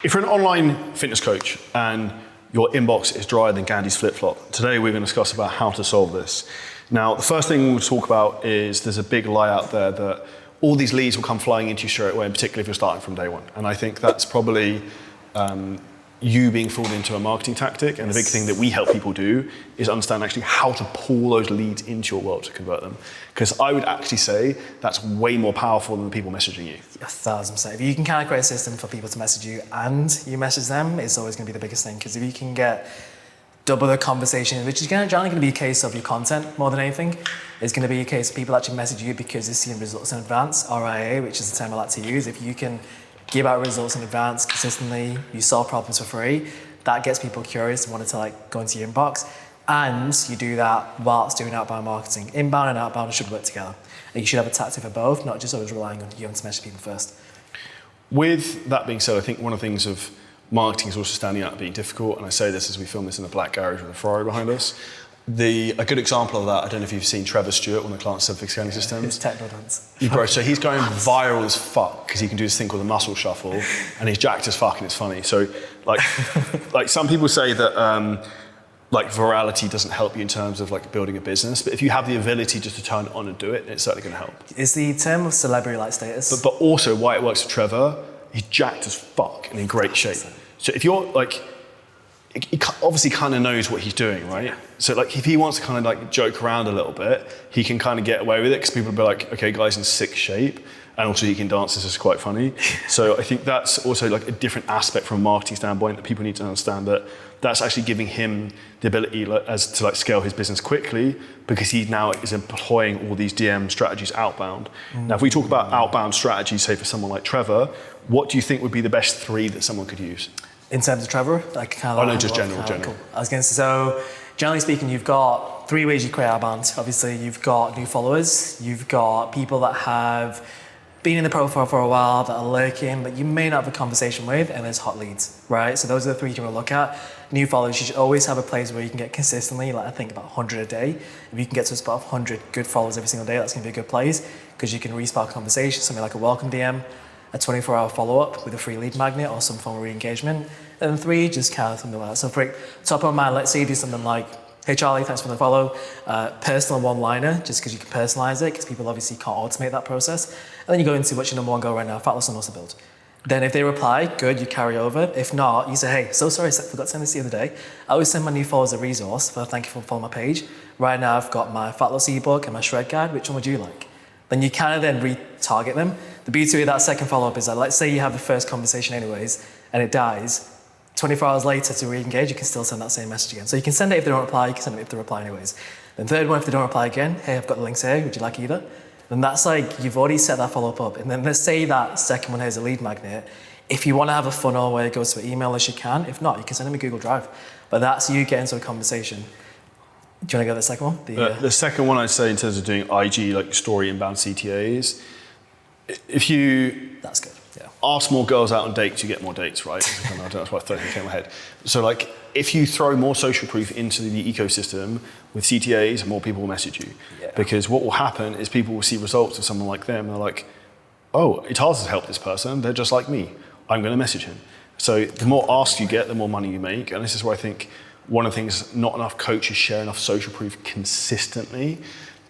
If you're an online fitness coach and your inbox is drier than Gandhi's flip-flop, today we're going to discuss about how to solve this. Now, the first thing we'll talk about is there's a big lie out there that all these leads will come flying into you straight away, and particularly if you're starting from day one. And I think that's probably you being fooled into a marketing tactic. And the big thing that we help people do is understand actually how to pull those leads into your world to convert them. Because I would actually say that's way more powerful than the people messaging you. 1,000%. If you can kind of create a system for people to message you and you message them, it's always going to be the biggest thing. Because if you can get double the conversation, which is generally going to be a case of your content more than anything, it's going to be a case of people actually message you because they're seeing results in advance, RIA, which is the term I like to use. If you can give out results in advance consistently, you solve problems for free, that gets people curious and wanting to go into your inbox. And you do that whilst doing outbound marketing. Inbound and outbound should work together. And you should have a tactic for both, not just always relying on you to message people first. With that being said, I think one of the things of marketing is also standing out and being difficult. And I say this as we film this in a black garage with a Ferrari behind us. A good example of that, I don't know if you've seen Trevor Stewart, one of the client-specific scanning systems. His techno dance. Bro, so he's going viral as fuck because he can do this thing called the muscle shuffle, and he's jacked as fuck and it's funny. So, like some people say that virality doesn't help you in terms of building a business, but if you have the ability just to turn it on and do it, it's certainly going to help. It's the term of celebrity-like status. But also why it works for Trevor, he's jacked as fuck and in great shape. So if you're he obviously kind of knows what he's doing, right? So if he wants to kind of joke around a little bit, he can kind of get away with it because people will be like, okay, guy's in sick shape. And also he can dance, this is quite funny. So I think that's also a different aspect from a marketing standpoint that people need to understand, that that's actually giving him the ability to scale his business quickly because he now is employing all these DM strategies outbound. Now, if we talk about outbound strategies, say for someone like Trevor, what do you think would be the best 3 that someone could use? In terms of Trevor? Just general. Cool. I was going to say, so generally speaking, you've got 3 ways you create outbound. Obviously, you've got new followers, you've got people that have been in the profile for a while, that are lurking, but you may not have a conversation with, and there's hot leads, right? So those are the 3 you want to look at. New followers, you should always have a place where you can get consistently, I think about 100 a day. If you can get to a spot of 100 good followers every single day, that's going to be a good place because you can re-spark a conversation, something like a welcome DM, a 24-hour follow-up with a free lead magnet or some form of re-engagement. And 3, just kind of something like that. So for top of mind, let's say you do something like, hey Charlie, thanks for the follow. Personal one-liner, just because you can personalize it, because people obviously can't automate that process. And then you go into what's your number 1 goal right now, fat loss and muscle build. Then if they reply, good, you carry over. If not, you say, hey, so sorry, I forgot to send this the other day. I always send my new followers a resource, so thank you for following my page. Right now I've got my fat loss ebook and my shred guide, which one would you like? Then you kind of then retarget them. The beauty of that second follow-up is that, let's say you have the first conversation anyways, and it dies, 24 hours later to re-engage, you can still send that same message again. So you can send it if they don't reply, you can send it if they reply anyways. Then third one, if they don't reply again, hey, I've got the links here, would you like either? Then that's you've already set that follow-up up. And then let's say that second one here is a lead magnet. If you want to have a funnel where it goes to an email list, you can. If not, you can send them a Google Drive. But that's you getting into a conversation. Do you want to go to the second one? The second one I'd say in terms of doing IG, story inbound CTAs, if you that's good. Yeah. ask more girls out on dates, you get more dates, right? I don't know, that's what I thought came in my head. So if you throw more social proof into the ecosystem with CTAs, more people will message you. Yeah. Because what will happen is people will see results of someone like them and they're like, oh, it's hard to help this person, they're just like me. I'm going to message him. So the more asks you get, the more money you make. And this is where I think one of the things, not enough coaches share enough social proof consistently.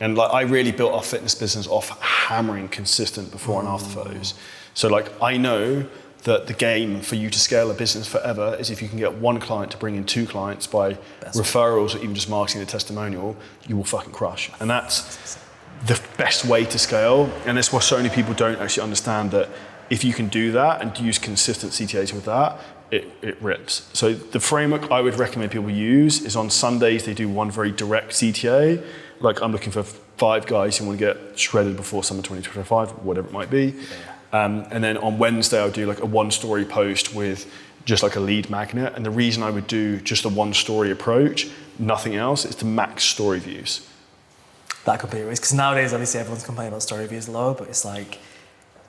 And I really built our fitness business off hammering consistent before and after photos. So I know that the game for you to scale a business forever is if you can get 1 client to bring in 2 clients by referrals or even just marketing a testimonial, you will fucking crush. And that's the best way to scale. And that's why so many people don't actually understand that if you can do that and use consistent CTAs with that, it rips. So the framework I would recommend people use is on Sundays, they do one very direct CTA. I'm looking for 5 guys who want to get shredded before summer 2025, whatever it might be. And then on Wednesday, I'll do a 1-story post with just a lead magnet. And the reason I would do just a 1-story approach, nothing else, is to max story views. That completely is, because nowadays, obviously, everyone's complaining about story views low, but it's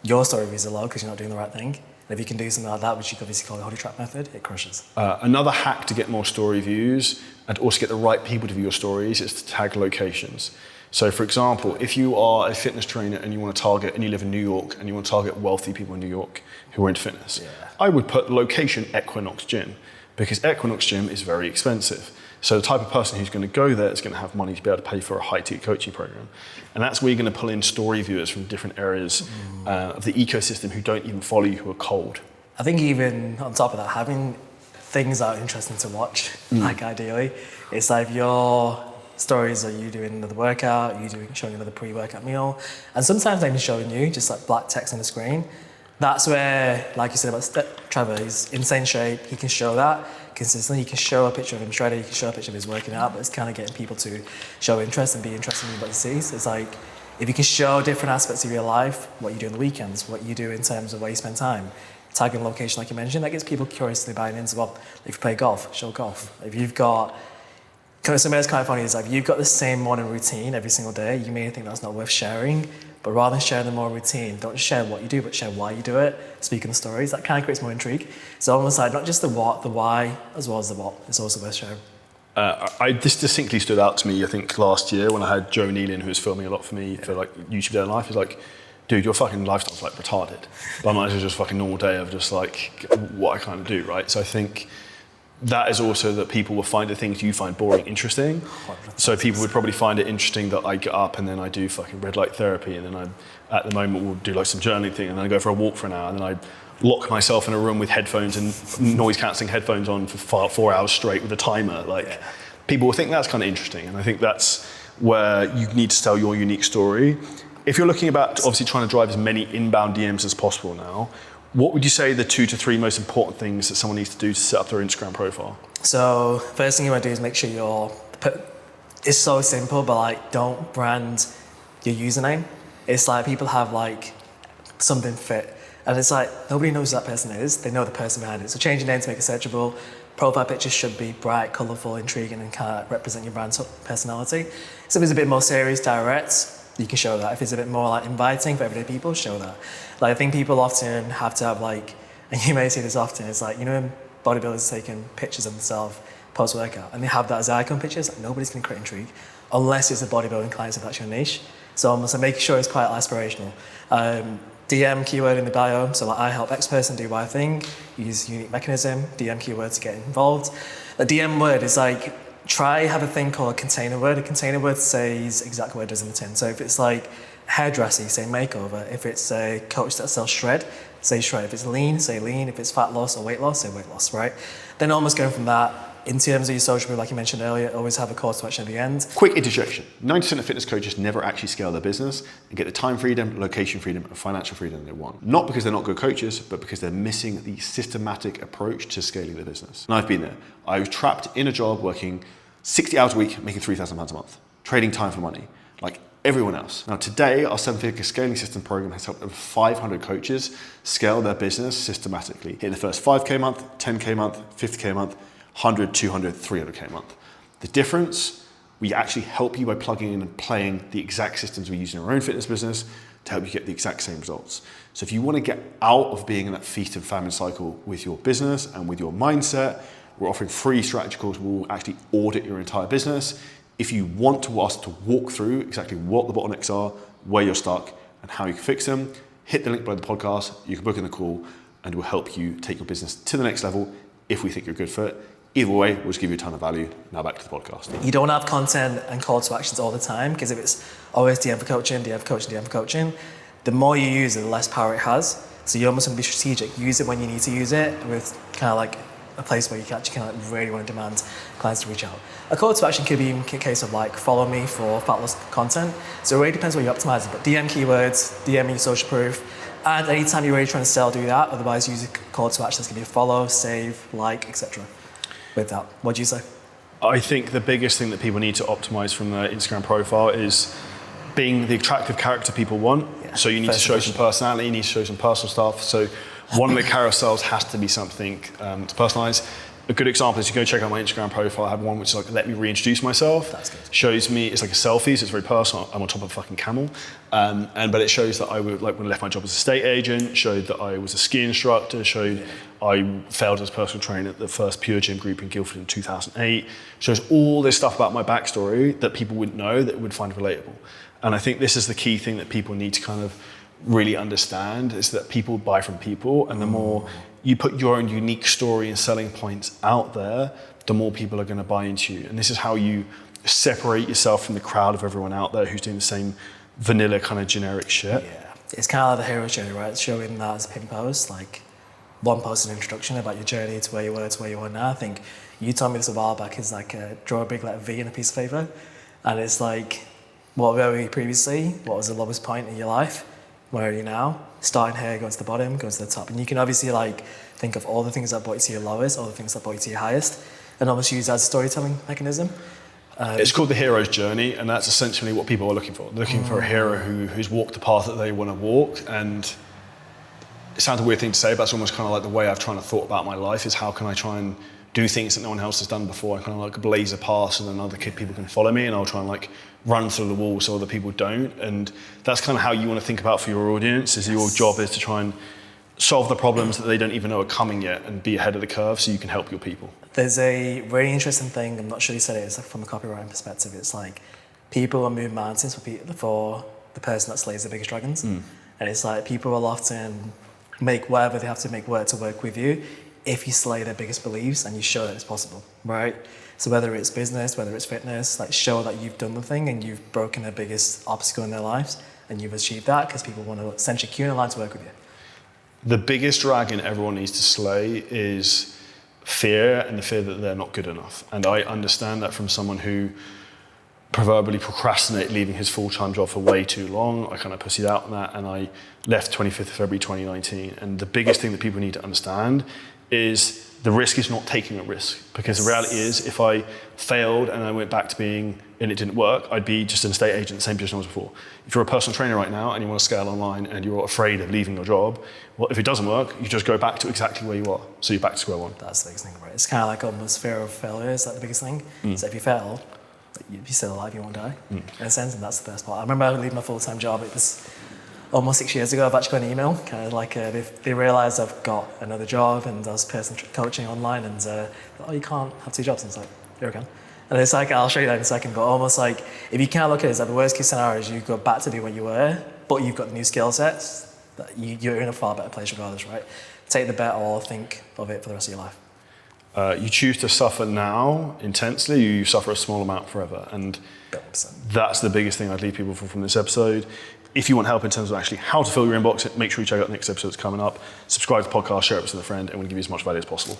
your story views are low because you're not doing the right thing. And if you can do something like that, which you can obviously call the hoodie trap method, it crushes. Another hack to get more story views and also get the right people to view your stories is to tag locations. So for example, if you are a fitness trainer and you want to target, and you live in New York, and you want to target wealthy people in New York who are into fitness, I would put location Equinox Gym, because Equinox Gym is very expensive. So the type of person who's going to go there is going to have money to be able to pay for a high-ticket coaching program. And that's where you're going to pull in story viewers from different areas of the ecosystem who don't even follow you, who are cold. I think even on top of that, having things that are interesting to watch, like ideally, it's like your stories are you doing another workout, showing another pre-workout meal, and sometimes they're even showing you just like black text on the screen. That's where, like you said about Trevor, he's in insane shape, he can show that consistently, he can show a picture of him shredded, he can show a picture of his working out, but it's kind of getting people to show interest and be interested in what he sees. It's like, if you can show different aspects of your life, what you do on the weekends, what you do in terms of where you spend time, tagging location like you mentioned, that gets people curiously buying into, well, if you play golf, show golf. If you've got, something that's kind of funny is like, you've got the same morning routine every single day, you may think that's not worth sharing, but rather than sharing the more routine, don't just share what you do, but share why you do it, speaking the stories, that kind of creates more intrigue. It's almost like not just the what, the why, as well as the what, it's also worth sharing. This distinctly stood out to me, I think, last year when I had Joe Nealon, who was filming a lot for me for like YouTube Day in Life. He's like, dude, your fucking lifestyle's like retarded. But mine is just a fucking normal day of just like what I kind of do, right? So I think that is also that people will find the things you find boring interesting. So people would probably find it interesting that I get up and then I do fucking red light therapy, and then I, at the moment, will do like some journaling thing, and then I go for a walk for an hour, and then I lock myself in a room with headphones and noise cancelling headphones on for 4 hours straight with a timer. Like, people will think that's kind of interesting, and I think that's where you need to tell your unique story. If you're looking about obviously trying to drive as many inbound DMs as possible now, what would you say the 2 to 3 most important things that someone needs to do to set up their Instagram profile? So first thing you want to do is make sure it's so simple, but like, don't brand your username. It's like people have like something fit, and it's like nobody knows who that person is. They know the person behind it. So change your name to make it searchable. Profile pictures should be bright, colourful, intriguing, and kind of represent your brand personality. So if it's a bit more serious, direct, you can show that. If it's a bit more like inviting for everyday people, show that. Like, I think people often have to have like, and you may see this often, it's like, you know, bodybuilders taking pictures of themselves post-workout, and they have that as icon pictures. Like, nobody's going to create intrigue unless it's a bodybuilding client, if that's your niche. So almost like making sure it's quite aspirational. DM keyword in the bio, so like, I help X person do Y thing, use unique mechanism, DM keyword to get involved. The DM word is like, have a thing called a container word. A container word says exactly what it does in the tin. So if it's like hairdresser, you say makeover. If it's a coach that sells shred, say shred. If it's lean, say lean. If it's fat loss or weight loss, say weight loss, right? Then almost going from that, in terms of your social media, like you mentioned earlier, always have a call to action at the end. Quick interjection. 90% of fitness coaches never actually scale their business and get the time freedom, location freedom, and financial freedom they want. Not because they're not good coaches, but because they're missing the systematic approach to scaling their business. And I've been there. I was trapped in a job working 60 hours a week, making £3,000 a month, trading time for money, like everyone else. Now today, our 7-figure scaling system program has helped over 500 coaches scale their business systematically. Hitting the first 5K a month, 10K a month, 50K a month, 100, 200, 300K a month. The difference, we actually help you by plugging in and playing the exact systems we use in our own fitness business to help you get the exact same results. So if you want to get out of being in that feast and famine cycle with your business and with your mindset, we're offering free strategy calls. We'll actually audit your entire business. If you want us to walk through exactly what the bottlenecks are, where you're stuck, and how you can fix them, hit the link below the podcast. You can book in the call, and we'll help you take your business to the next level if we think you're a good fit. Either way, we'll just give you a ton of value. Now back to the podcast. You don't have content and call to actions all the time, because if it's always DM for coaching, DM for coaching, DM for coaching, the more you use it, the less power it has. So you're almost going to be strategic. Use it when you need to use it, with kind of like a place where you can actually kind of really want to demand clients to reach out. A call to action could be in a case of like, follow me for fat loss content. So it really depends what you're optimizing, but DM keywords, DM your social proof, and anytime you're really trying to sell, do that. Otherwise, use a call to action. That's going to be a follow, save, like, etc. With that, what do you say? I think the biggest thing that people need to optimize from their Instagram profile is being the attractive character people want. Yeah. So you need to show some personality, you need to show some personal stuff. So one of the carousels has to be something to personalize. a good example is you go check out my Instagram profile. I have one which is like, let me reintroduce myself. That's good. Shows me, it's like a selfie, so it's very personal. I'm on top of a fucking camel. But it shows that I would, like when I left my job as a estate agent, showed that I was a ski instructor, showed I failed as a personal trainer at the first Pure Gym group in Guildford in 2008. Shows all this stuff about my backstory that people wouldn't know, that would find relatable. And I think this is the key thing that people need to kind of really understand, is that people buy from people, and the more you put your own unique story and selling points out there, the more people are going to buy into you. And this is how you separate yourself from the crowd of everyone out there who's doing the same vanilla kind of generic shit. Yeah, it's kind of like the hero journey, right? It's showing that as a pin post, like one post, an introduction about your journey to where you were to where you are now. I think you told me this a while back, is like draw a big letter V in a piece of paper, and it's like, what were you previously? What was the lowest point in your life? Where are you now? Starting here, going to the bottom, going to the top. And you can obviously like think of all the things that brought you to your lowest, all the things that brought you to your highest, and almost use that as a storytelling mechanism. It's called the hero's journey, and that's essentially what people are looking for. They're looking for a hero who's walked the path that they want to walk. And it sounds a weird thing to say, but it's almost kind of like the way I've tried to thought about my life, is how can I try and do things that no one else has done before. I kind of like blaze a path so then other people can follow me, and I'll try and like run through the wall so other people don't. And that's kind of how you want to think about for your audience, is your job is to try and solve the problems that they don't even know are coming yet and be ahead of the curve so you can help your people. There's a really interesting thing, I'm not sure you said it, it's like from a copywriting perspective, it's like people will move mountains for the person that slays the biggest dragons. And it's like people will often make whatever they have to make work to work with you if you slay their biggest beliefs and you show that it's possible, right? So whether it's business, whether it's fitness, like show that you've done the thing and you've broken the biggest obstacle in their lives and you've achieved that, because people want to essentially queue in a line to work with you. The biggest dragon everyone needs to slay is fear, and the fear that they're not good enough. And I understand that from someone who proverbially procrastinated leaving his full-time job for way too long. I kind of pussied out on that, and I left 25th of February 2019. And the biggest thing that people need to understand is the risk is not taking a risk, because the reality is if I failed and I went back to being, and it didn't work, I'd be just an estate agent, the same position I was before. If you're a personal trainer right now and you want to scale online and you're afraid of leaving your job, well, if it doesn't work, you just go back to exactly where you are. So you're back to square one. That's the biggest thing, right? It's kind of like almost fear of failure. Is that the biggest thing? So if you fail, you're still alive, you won't die, in a sense, and that's the best part. I remember leaving my full-time job, it was almost 6 years ago. I've actually got an email, kind of like they realised I've got another job and I was personal coaching online, and oh, you can't have two jobs. And it's like, here we go. And it's like, I'll show you that in a second, but almost like, if you can't look at it as like the worst case scenario is you go back to be where you were, but you've got the new skill sets, that you're in a far better place regardless, right? Take the bet or think of it for the rest of your life. You choose to suffer now intensely, you suffer a small amount forever. And 100%. That's the biggest thing I'd leave people from this episode. If you want help in terms of actually how to fill your inbox, make sure you check out the next episode that's coming up. Subscribe to the podcast, share it with a friend, and we'll give you as much value as possible.